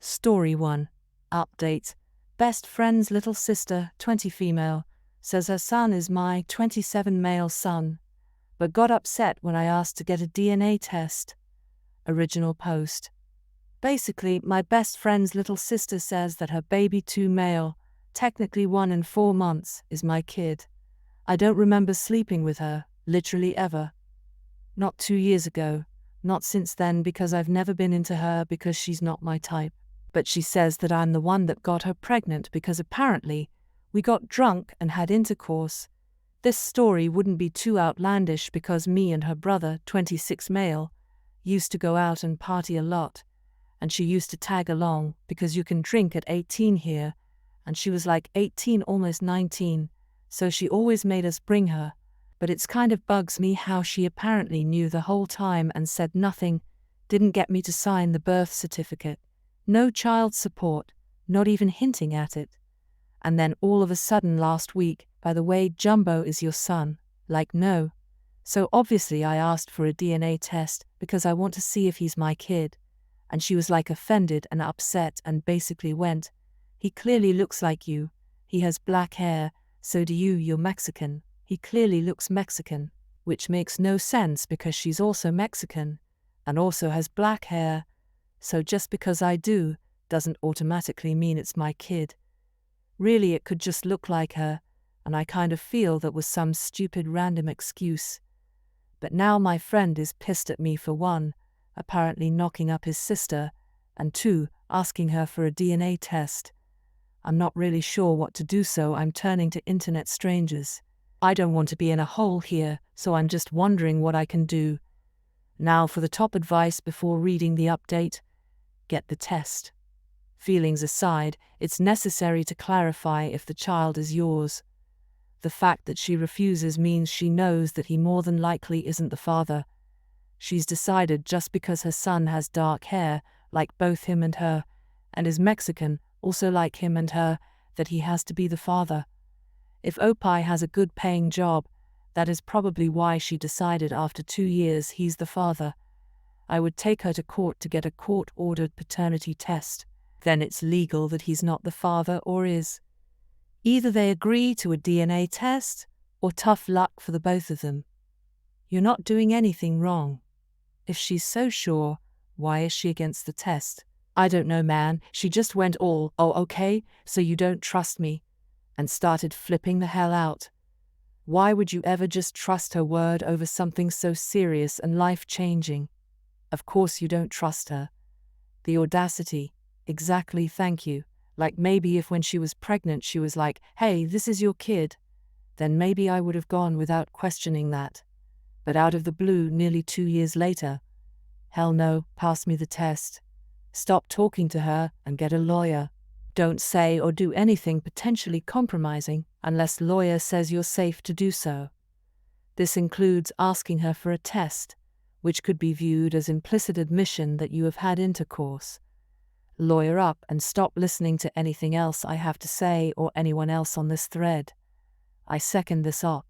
Story 1. Update. Best friend's little sister, 20 female, says her son is my 27 male son, but got upset when I asked to get a DNA test. Original post. Basically, my best friend's little sister says that her baby 2 male, technically 1 and 4 months, is my kid. I don't remember sleeping with her, literally ever. Not 2 years ago, not since then because I've never been into her because she's not my type. But she says that I'm the one that got her pregnant because apparently we got drunk and had intercourse. This story wouldn't be too outlandish because me and her brother, 26 male, used to go out and party a lot, and she used to tag along because you can drink at 18 here, and she was like 18, almost 19, so she always made us bring her. But it's kind of bugs me how she apparently knew the whole time and said nothing, didn't get me to sign the birth certificate. No child support, not even hinting at it. And then all of a sudden last week, by the way, Jumbo is your son. Like, no. So obviously I asked for a DNA test because I want to see if he's my kid. And she was like offended and upset and basically went, "He clearly looks like you. He has black hair, so do you, you're Mexican. He clearly looks Mexican," which makes no sense because she's also Mexican and also has black hair. So just because I do, doesn't automatically mean it's my kid. Really, it could just look like her, and I kind of feel that was some stupid random excuse. But now my friend is pissed at me for 1, apparently knocking up his sister, and 2, asking her for a DNA test. I'm not really sure what to do, so I'm turning to internet strangers. I don't want to be in a hole here, so I'm just wondering what I can do. Now for the top advice before reading the update. Get the test. Feelings aside, it's necessary to clarify if the child is yours. The fact that she refuses means she knows that he more than likely isn't the father. She's decided just because her son has dark hair, like both him and her, and is Mexican, also like him and her, that he has to be the father. If Opie has a good paying job, that is probably why she decided after 2 years he's the father. I would take her to court to get a court-ordered paternity test. Then it's legal that he's not the father or is. Either they agree to a DNA test, or tough luck for the both of them. You're not doing anything wrong. If she's so sure, why is she against the test? I don't know, man. She just went all, "Oh, okay, so you don't trust me," and started flipping the hell out. Why would you ever just trust her word over something so serious and life-changing? Of course you don't trust her. The audacity. Exactly, thank you. Like maybe if when she was pregnant she was like, "Hey, this is your kid," then maybe I would have gone without questioning that. But out of the blue nearly 2 years later, hell no, pass me the test. Stop talking to her and get a lawyer. Don't say or do anything potentially compromising unless lawyer says you're safe to do so. This includes asking her for a test, which could be viewed as implicit admission that you have had intercourse. Lawyer up and stop listening to anything else I have to say or anyone else on this thread. I second this op.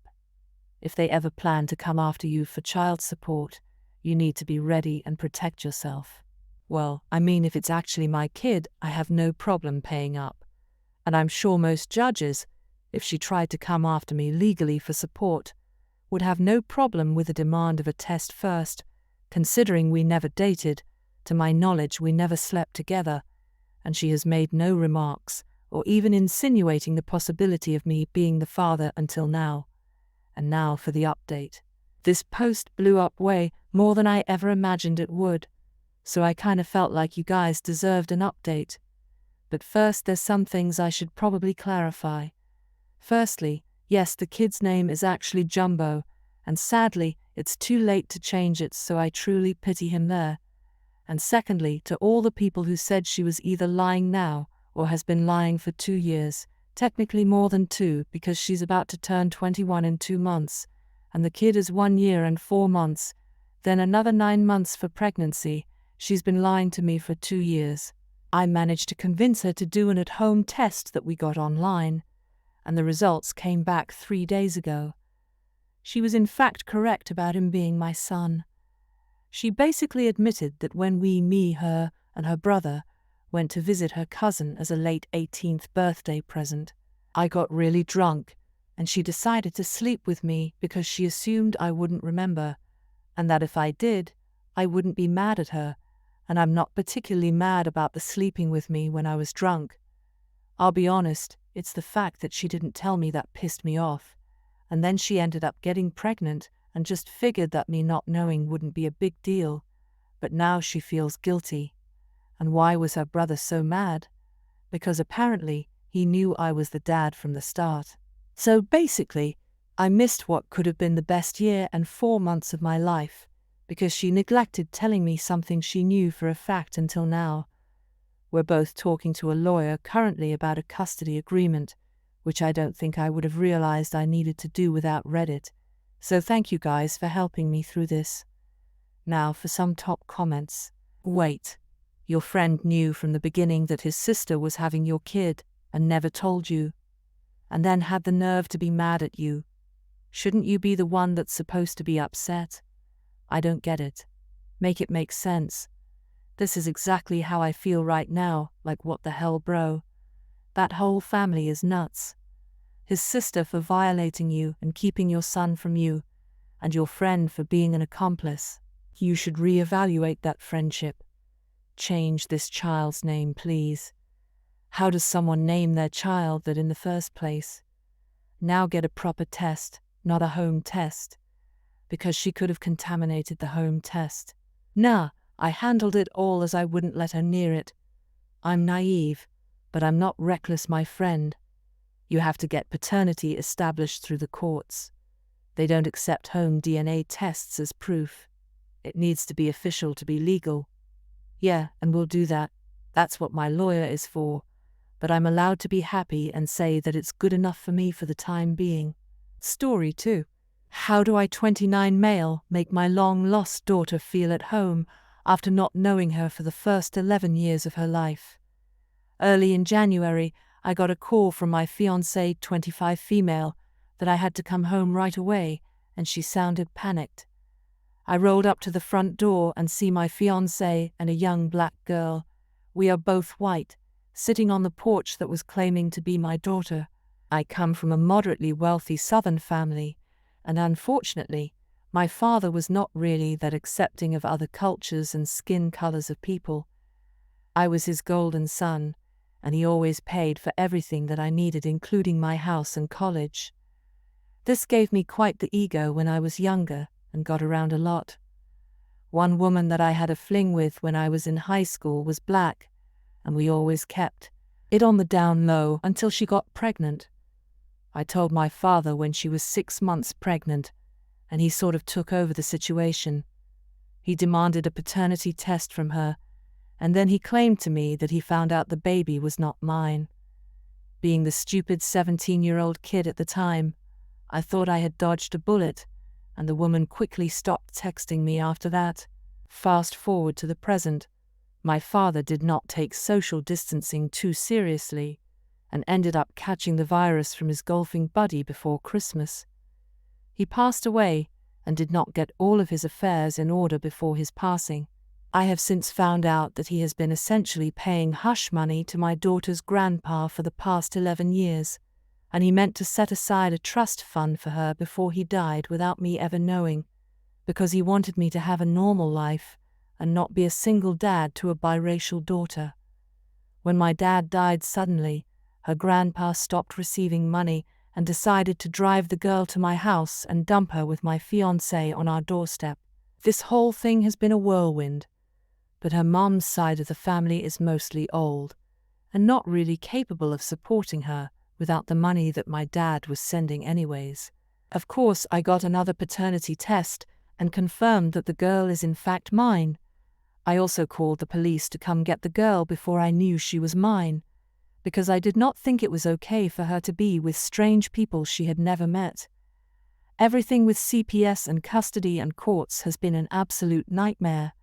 If they ever plan to come after you for child support, you need to be ready and protect yourself. Well, I mean, if it's actually my kid, I have no problem paying up. And I'm sure most judges, if she tried to come after me legally for support, would have no problem with a demand of a test first, considering we never dated. To my knowledge, we never slept together, and she has made no remarks, or even insinuating the possibility of me being the father until now. And now for the update. This post blew up way more than I ever imagined it would, so I kind of felt like you guys deserved an update. But first, there's some things I should probably clarify. Firstly, yes, the kid's name is actually Jumbo, and sadly, it's too late to change it, so I truly pity him there. And secondly, to all the people who said she was either lying now or has been lying for 2 years, technically more than 2 because she's about to turn 21 in 2 months, and the kid is 1 year and 4 months, then another 9 months for pregnancy. She's been lying to me for 2 years. I managed to convince her to do an at-home test that we got online, and the results came back 3 days ago. She was in fact correct about him being my son. She basically admitted that when me, her, and her brother went to visit her cousin as a late 18th birthday present. I got really drunk, and she decided to sleep with me because she assumed I wouldn't remember, and that if I did, I wouldn't be mad at her, and I'm not particularly mad about the sleeping with me when I was drunk. I'll be honest, it's the fact that she didn't tell me that pissed me off, and then she ended up getting pregnant and just figured that me not knowing wouldn't be a big deal, but now she feels guilty. And why was her brother so mad? Because apparently he knew I was the dad from the start. So basically, I missed what could have been the best year and 4 months of my life, because she neglected telling me something she knew for a fact until now. We're both talking to a lawyer currently about a custody agreement, which I don't think I would have realized I needed to do without Reddit. So thank you guys for helping me through this. Now for some top comments. Wait. Your friend knew from the beginning that his sister was having your kid and never told you, and then had the nerve to be mad at you. Shouldn't you be the one that's supposed to be upset? I don't get it. Make it make sense. This is exactly how I feel right now, like what the hell, bro? That whole family is nuts. His sister for violating you and keeping your son from you, and your friend for being an accomplice. You should reevaluate that friendship. Change this child's name, please. How does someone name their child that in the first place? Now get a proper test, not a home test. Because she could have contaminated the home test. Nah, I handled it all as I wouldn't let her near it. I'm naive, but I'm not reckless, my friend. You have to get paternity established through the courts. They don't accept home DNA tests as proof. It needs to be official to be legal. Yeah, and we'll do that. That's what my lawyer is for. But I'm allowed to be happy and say that it's good enough for me for the time being. Story 2. How do I, 29 male, make my long-lost daughter feel at home after not knowing her for the first 11 years of her life? Early in January, I got a call from my fiancée, 25 female, that I had to come home right away, and she sounded panicked. I rolled up to the front door and see my fiancé and a young black girl. We are both white, sitting on the porch that was claiming to be my daughter. I come from a moderately wealthy Southern family, and unfortunately, my father was not really that accepting of other cultures and skin colors of people. I was his golden son, and he always paid for everything that I needed, including my house and college. This gave me quite the ego when I was younger and got around a lot. One woman that I had a fling with when I was in high school was black, and we always kept it on the down low until she got pregnant. I told my father when she was 6 months pregnant, and he sort of took over the situation. He demanded a paternity test from her, and then he claimed to me that he found out the baby was not mine. Being the stupid 17-year-old kid at the time, I thought I had dodged a bullet, and the woman quickly stopped texting me after that. Fast forward to the present. My father did not take social distancing too seriously, and ended up catching the virus from his golfing buddy before Christmas. He passed away and did not get all of his affairs in order before his passing. I have since found out that he has been essentially paying hush money to my daughter's grandpa for the past 11 years, and he meant to set aside a trust fund for her before he died without me ever knowing, because he wanted me to have a normal life and not be a single dad to a biracial daughter. When my dad died suddenly, her grandpa stopped receiving money and decided to drive the girl to my house and dump her with my fiancé on our doorstep. This whole thing has been a whirlwind, but her mom's side of the family is mostly old and not really capable of supporting her without the money that my dad was sending anyways. Of course, I got another paternity test and confirmed that the girl is in fact mine. I also called the police to come get the girl before I knew she was mine, because I did not think it was okay for her to be with strange people she had never met. Everything with CPS and custody and courts has been an absolute nightmare.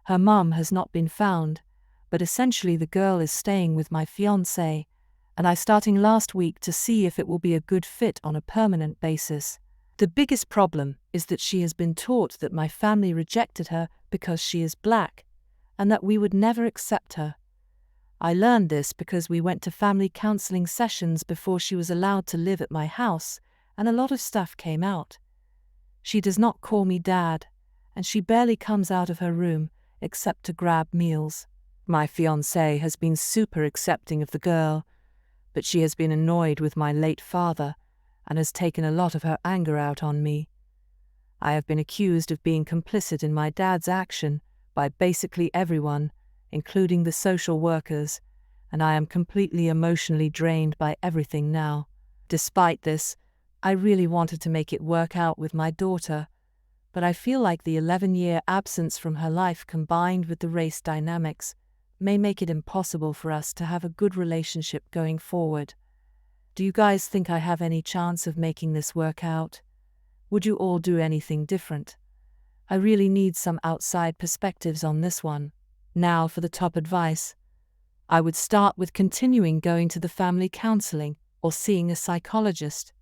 Her mum has not been found, but essentially the girl is staying with my fiancé, and I starting last week to see if it will be a good fit on a permanent basis. The biggest problem is that she has been taught that my family rejected her because she is black, and that we would never accept her. I learned this because we went to family counseling sessions before she was allowed to live at my house, and a lot of stuff came out. She does not call me dad, and she barely comes out of her room except to grab meals. My fiancé has been super accepting of the girl, but she has been annoyed with my late father and has taken a lot of her anger out on me. I have been accused of being complicit in my dad's action by basically everyone, including the social workers, and I am completely emotionally drained by everything now. Despite this, I really wanted to make it work out with my daughter, but I feel like the 11-year absence from her life combined with the race dynamics may make it impossible for us to have a good relationship going forward. Do you guys think I have any chance of making this work out? Would you all do anything different? I really need some outside perspectives on this one. Now for the top advice. I would start with continuing going to the family counseling or seeing a psychologist.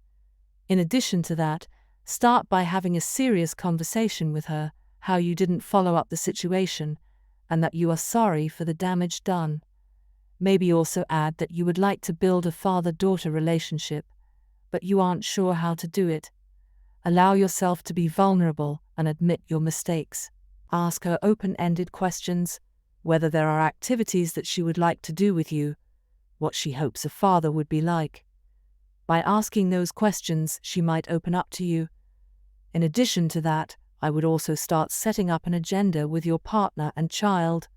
In addition to that, start by having a serious conversation with her, how you didn't follow up the situation, and that you are sorry for the damage done. Maybe also add that you would like to build a father-daughter relationship, but you aren't sure how to do it. Allow yourself to be vulnerable and admit your mistakes. Ask her open-ended questions, whether there are activities that she would like to do with you, what she hopes a father would be like. By asking those questions, she might open up to you. In addition to that, I would also start setting up an agenda with your partner and child.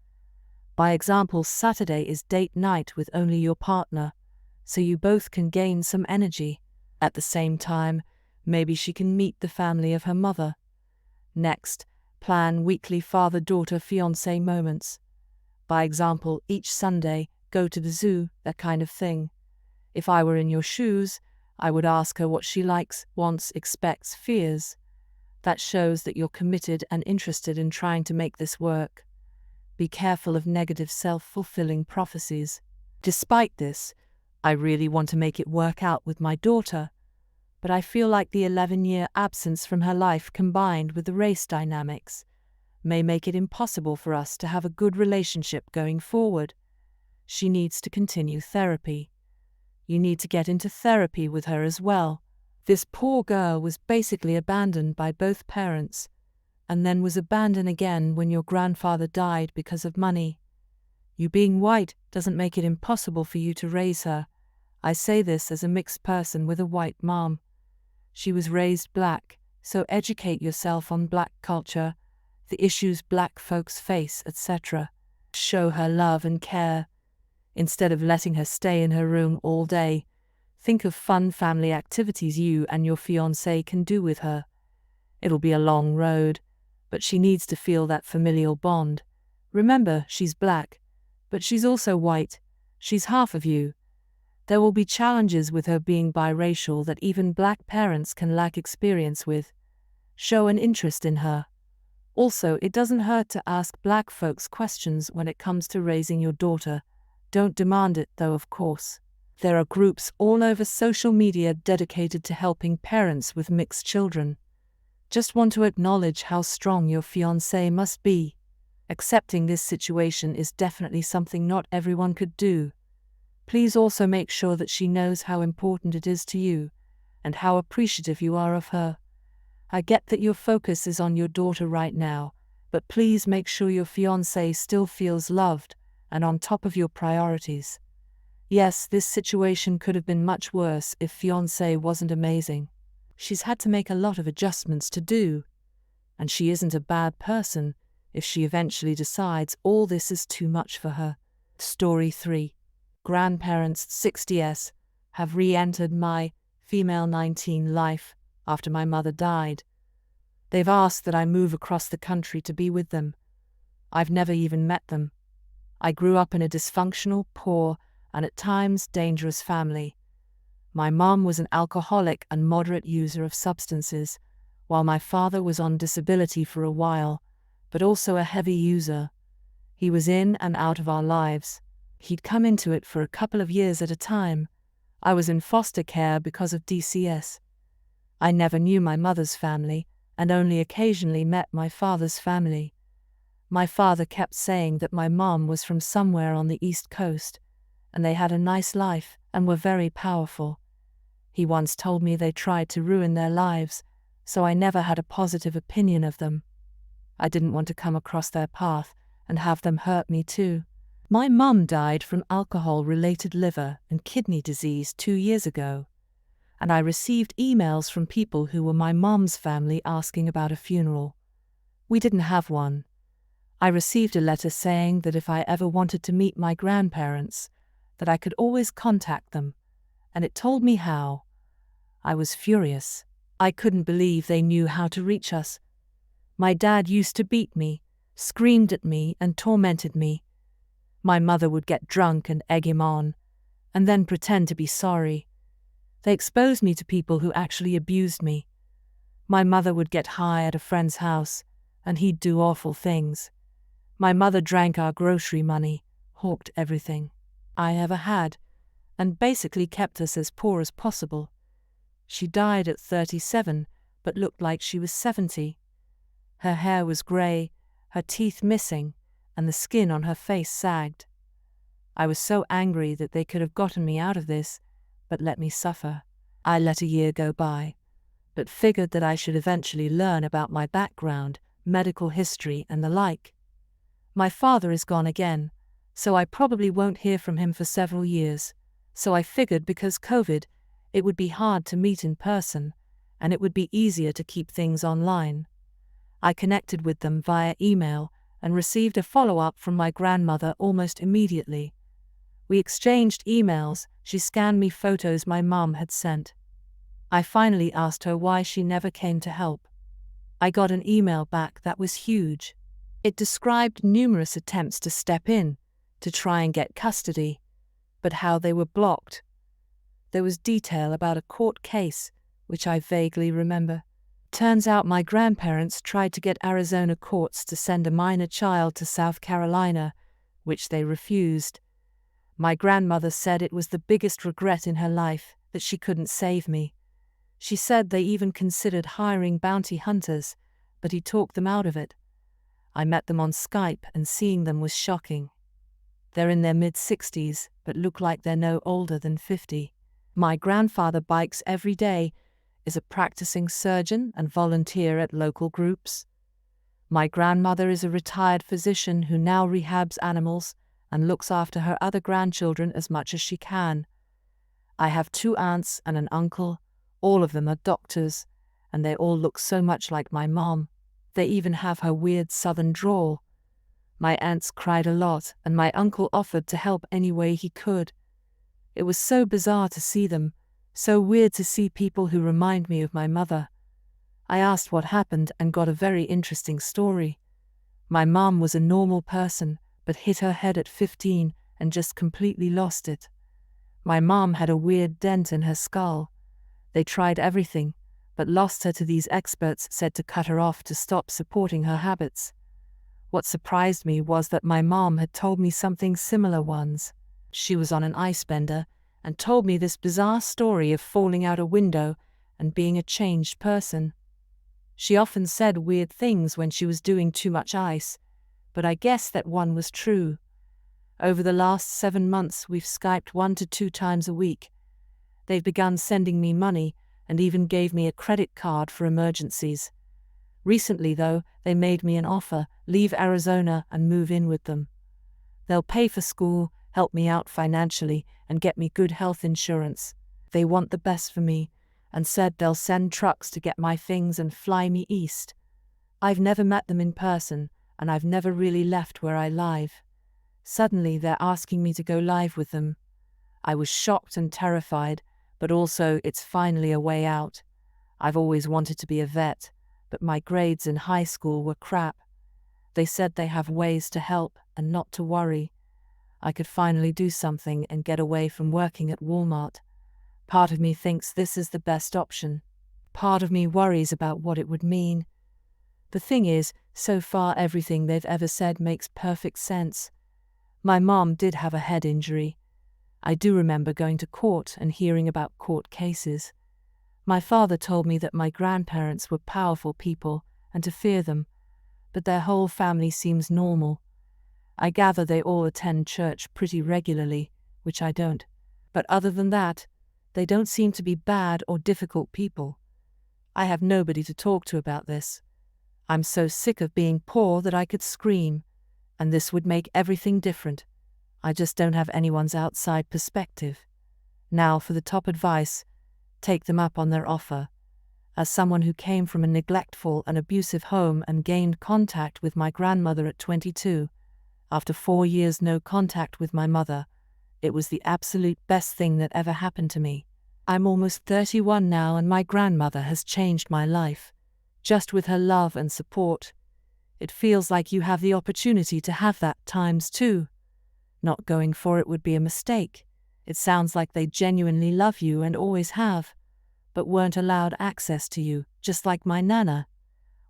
By example, Saturday is date night with only your partner, so you both can gain some energy. At the same time, maybe she can meet the family of her mother. Next, plan weekly father-daughter fiancé moments. By example, each Sunday, go to the zoo, that kind of thing. If I were in your shoes, I would ask her what she likes, wants, expects, fears. That shows that you're committed and interested in trying to make this work. Be careful of negative self-fulfilling prophecies. Despite this, I really want to make it work out with my daughter, but I feel like the 11-year absence from her life combined with the race dynamics may make it impossible for us to have a good relationship going forward. She needs to continue therapy. You need to get into therapy with her as well. This poor girl was basically abandoned by both parents, and then was abandoned again when your grandfather died because of money. You being white doesn't make it impossible for you to raise her. I say this as a mixed person with a white mom. She was raised black, so educate yourself on black culture, the issues black folks face, etc. Show her love and care. Instead of letting her stay in her room all day, think of fun family activities you and your fiancé can do with her. It'll be a long road, but she needs to feel that familial bond. Remember, she's black, but she's also white. She's half of you. There will be challenges with her being biracial that even black parents can lack experience with. Show an interest in her. Also, it doesn't hurt to ask black folks questions when it comes to raising your daughter. Don't demand it, though, of course. There are groups all over social media dedicated to helping parents with mixed children. Just want to acknowledge how strong your fiancé must be. Accepting this situation is definitely something not everyone could do. Please also make sure that she knows how important it is to you, and how appreciative you are of her. I get that your focus is on your daughter right now, but please make sure your fiancé still feels loved and on top of your priorities. Yes, this situation could have been much worse if fiancé wasn't amazing. She's had to make a lot of adjustments to do, and she isn't a bad person if she eventually decides all this is too much for her. Story 3. Grandparents 60s have re-entered my female 19 life after my mother died. They've asked that I move across the country to be with them. I've never even met them. I grew up in a dysfunctional, poor, and at times dangerous family. My mom was an alcoholic and moderate user of substances, while my father was on disability for a while, but also a heavy user. He was in and out of our lives. He'd come into it for a couple of years at a time. I was in foster care because of DCS. I never knew my mother's family, and only occasionally met my father's family. My father kept saying that my mom was from somewhere on the East Coast, and they had a nice life and were very powerful. He once told me they tried to ruin their lives, so I never had a positive opinion of them. I didn't want to come across their path and have them hurt me too. My mum died from alcohol-related liver and kidney disease 2 years ago, and I received emails from people who were my mum's family asking about a funeral. We didn't have one. I received a letter saying that if I ever wanted to meet my grandparents, that I could always contact them, and it told me how. I was furious. I couldn't believe they knew how to reach us. My dad used to beat me, screamed at me, and tormented me. My mother would get drunk and egg him on, and then pretend to be sorry. They exposed me to people who actually abused me. My mother would get high at a friend's house, and he'd do awful things. My mother drank our grocery money, hawked everything I ever had, and basically kept us as poor as possible. She died at 37, but looked like she was 70. Her hair was grey, her teeth missing, and the skin on her face sagged. I was so angry that they could have gotten me out of this, but let me suffer. I let a year go by, but figured that I should eventually learn about my background, medical history, and the like. My father is gone again, so I probably won't hear from him for several years, so I figured because COVID, it would be hard to meet in person, and it would be easier to keep things online. I connected with them via email and received a follow-up from my grandmother almost immediately. We exchanged emails, she scanned me photos my mum had sent. I finally asked her why she never came to help. I got an email back that was huge. It described numerous attempts to step in, to try and get custody, but how they were blocked. There was detail about a court case, which I vaguely remember. Turns out my grandparents tried to get Arizona courts to send a minor child to South Carolina, which they refused. My grandmother said it was the biggest regret in her life that she couldn't save me. She said they even considered hiring bounty hunters, but he talked them out of it. I met them on Skype and seeing them was shocking. They're in their mid-60s, but look like they're no older than 50. My grandfather bikes every day, is a practicing surgeon and volunteer at local groups. My grandmother is a retired physician who now rehabs animals and looks after her other grandchildren as much as she can. I have 2 aunts and an uncle, all of them are doctors, and they all look so much like my mom. They even have her weird southern drawl. My aunts cried a lot, and my uncle offered to help any way he could. It was so bizarre to see them, so weird to see people who remind me of my mother. I asked what happened and got a very interesting story. My mom was a normal person, but hit her head at 15 and just completely lost it. My mom had a weird dent in her skull. They tried everything, but lost her to these experts said to cut her off to stop supporting her habits. What surprised me was that my mom had told me something similar once. She was on an ice bender and told me this bizarre story of falling out a window and being a changed person. She often said weird things when she was doing too much ice, but I guess that one was true. Over the last 7 months we've Skyped 1 to 2 times a week. They've begun sending me money and even gave me a credit card for emergencies. Recently, though, they made me an offer, leave Arizona and move in with them. They'll pay for school, help me out financially, and get me good health insurance. They want the best for me, and said they'll send trucks to get my things and fly me east. I've never met them in person, and I've never really left where I live. Suddenly they're asking me to go live with them. I was shocked and terrified, but also it's finally a way out. I've always wanted to be a vet, but my grades in high school were crap. They said they have ways to help and not to worry. I could finally do something and get away from working at Walmart. Part of me thinks this is the best option. Part of me worries about what it would mean. The thing is, so far everything they've ever said makes perfect sense. My mom did have a head injury. I do remember going to court and hearing about court cases. My father told me that my grandparents were powerful people and to fear them, but their whole family seems normal. I gather they all attend church pretty regularly, which I don't. But other than that, they don't seem to be bad or difficult people. I have nobody to talk to about this. I'm so sick of being poor that I could scream, and this would make everything different. I just don't have anyone's outside perspective. Now for the top advice, take them up on their offer. As someone who came from a neglectful and abusive home and gained contact with my grandmother at 22, after 4 years no contact with my mother, it was the absolute best thing that ever happened to me. I'm almost 31 now and my grandmother has changed my life. Just with her love and support. It feels like you have the opportunity to have that times two. Not going for it would be a mistake. It sounds like they genuinely love you and always have, but weren't allowed access to you, just like my nana.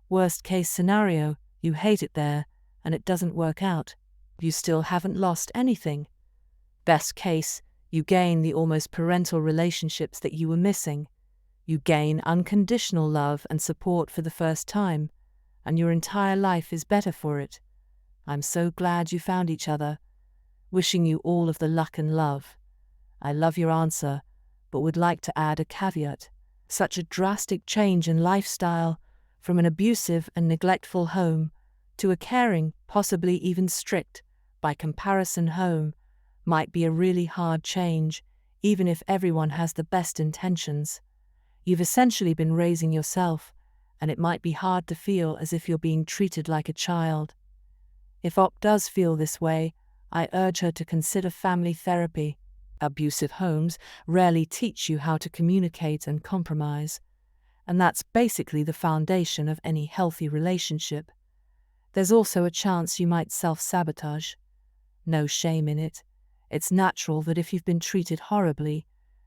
Worst case scenario, you hate it there, and it doesn't work out. You still haven't lost anything. Best case, you gain the almost parental relationships that you were missing. You gain unconditional love and support for the first time, and your entire life is better for it. I'm so glad you found each other. Wishing you all of the luck and love. I love your answer, but would like to add a caveat. Such a drastic change in lifestyle, from an abusive and neglectful home to a caring, possibly even strict, by comparison home, might be a really hard change, even if everyone has the best intentions. You've essentially been raising yourself, and it might be hard to feel as if you're being treated like a child. If Op does feel this way, I urge her to consider family therapy. Abusive homes rarely teach you how to communicate and compromise, and that's basically the foundation of any healthy relationship. There's also a chance you might self-sabotage. No shame in it. It's natural that if you've been treated horribly,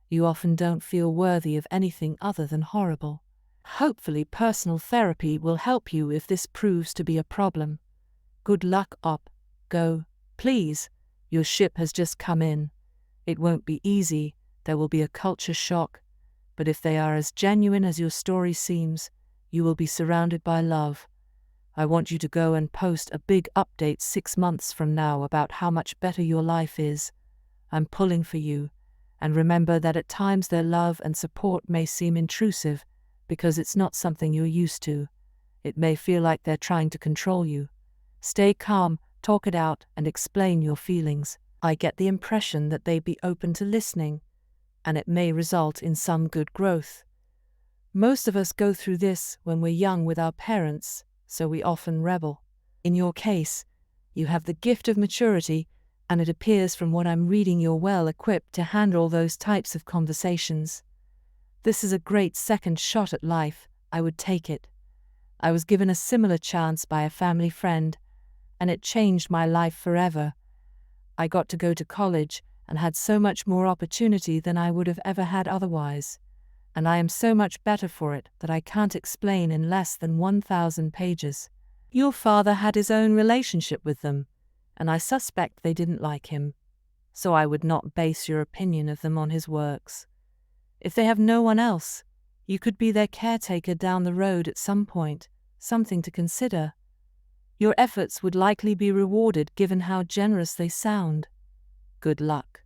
you often don't feel worthy of anything other than horrible. Hopefully personal therapy will help you if this proves to be a problem. Good luck, Op. Go, please. Your ship has just come in. It won't be easy, there will be a culture shock, but if they are as genuine as your story seems, you will be surrounded by love. I want you to go and post a big update 6 months from now about how much better your life is. I'm pulling for you, and remember that at times their love and support may seem intrusive, because it's not something you're used to. It may feel like they're trying to control you. Stay calm, talk it out, and explain your feelings. I get the impression that they'd be open to listening, and it may result in some good growth. Most of us go through this when we're young with our parents, so we often rebel. In your case, you have the gift of maturity, and it appears from what I'm reading you're well equipped to handle those types of conversations. This is a great second shot at life, I would take it. I was given a similar chance by a family friend, and it changed my life forever. I got to go to college and had so much more opportunity than I would have ever had otherwise, and I am so much better for it that I can't explain in less than 1,000 pages. Your father had his own relationship with them, and I suspect they didn't like him, so I would not base your opinion of them on his works. If they have no one else, you could be their caretaker down the road at some point, something to consider. Your efforts would likely be rewarded given how generous they sound. Good luck.